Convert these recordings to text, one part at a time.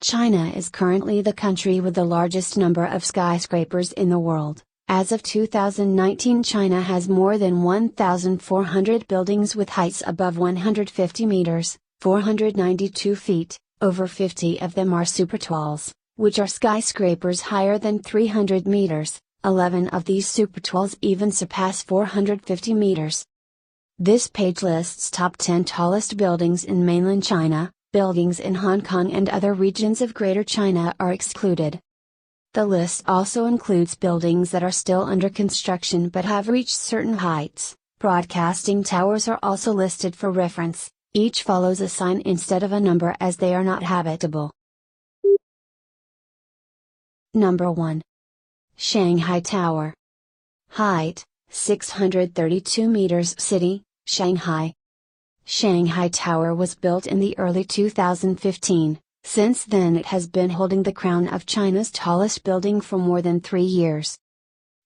China is currently the country with the largest number of skyscrapers in the world. As of 2019, China has more than 1,400 buildings with heights above 150 meters, 492 feet, over 50 of them are supertalls, which are skyscrapers higher than 300 meters, 11 of these supertalls even surpass 450 meters. This page lists top 10 tallest buildings in mainland China. Buildings in Hong Kong and other regions of Greater China are excluded. The list also includes buildings that are still under construction but have reached certain heights. Broadcasting towers are also listed for reference. Each follows a sign instead of a number as they are not habitable. Number 1. Shanghai Tower. Height, 632 meters. City, Shanghai. Shanghai Tower was built in the early 2015. Since then it has been holding the crown of China's tallest building for more than 3 years.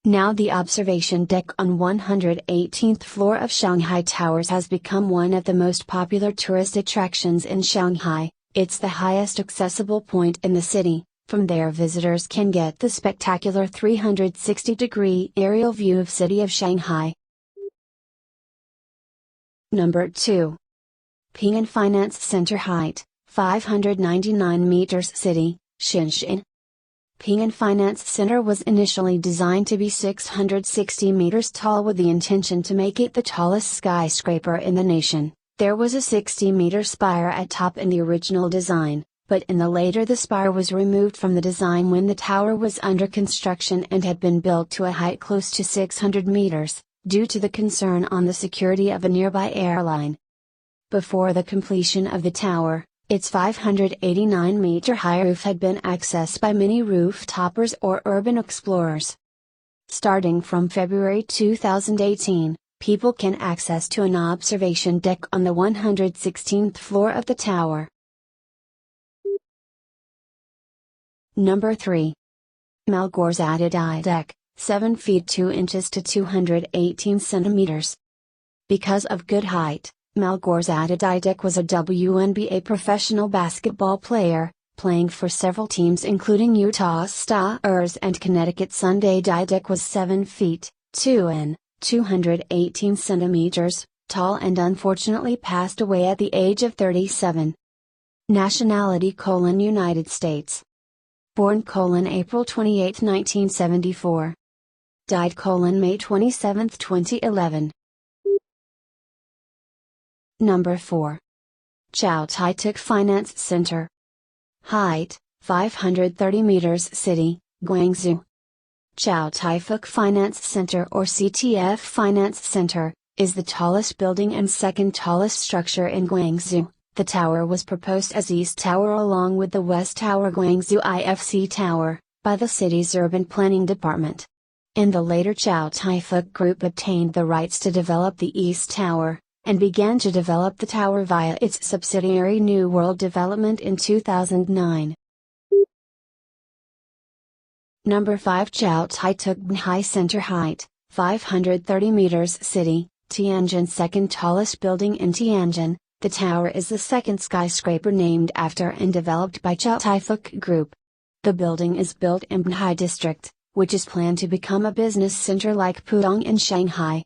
Now the observation deck on 118th floor of Shanghai Towers has become one of the most popular tourist attractions in Shanghai. It's the highest accessible point in the city. From there visitors can get the spectacular 360-degree aerial view of city of Shanghai. Number 2. Ping An Finance Center. Height, 599 meters. City, Shenzhen. Ping An Finance Center was initially designed to be 660 meters tall with the intention to make it the tallest skyscraper in the nation. There was a 60-meter spire at top in the original design, but in the later the spire was removed from the design when the tower was under construction and had been built to a height close to 600 meters, due to the concern on the security of a nearby airline. Before the completion of the tower, its 589-meter high roof had been accessed by many roof-toppers or urban explorers. Starting from February 2018, people can access to an observation deck on the 116th floor of the tower. Number 3. Maloofs deck, 7 feet 2 inches to 218 centimeters. Because of good height, Maloofs deck was a WNBA professional basketball player, playing for several teams including Utah Stars and Connecticut Sunday. Deck was 7 feet, 2 in, 218 centimeters, tall and unfortunately passed away at the age of 37. Nationality: United States. Born: April 28, 1974. Died: May 27, 2011. Number 4. Chow Tai Finance Center. Height, 530 meters. City, Guangzhou. Chow Tai Finance Center or CTF Finance Center, is the tallest building and second tallest structure in Guangzhou. The tower was proposed as East Tower along with the West Tower Guangzhou IFC Tower, by the city's urban planning department. In the later Chow Tai Group obtained the rights to develop the East Tower, and began to develop the tower via its subsidiary New World Development in 2009. Number 5. Chow Tai Center. Height, 530 meters. City, Tianjin. Second tallest building in Tianjin, the tower is the second skyscraper named after and developed by Chow Tai Group. The building is built in Banhai District, which is planned to become a business center like Pudong in Shanghai.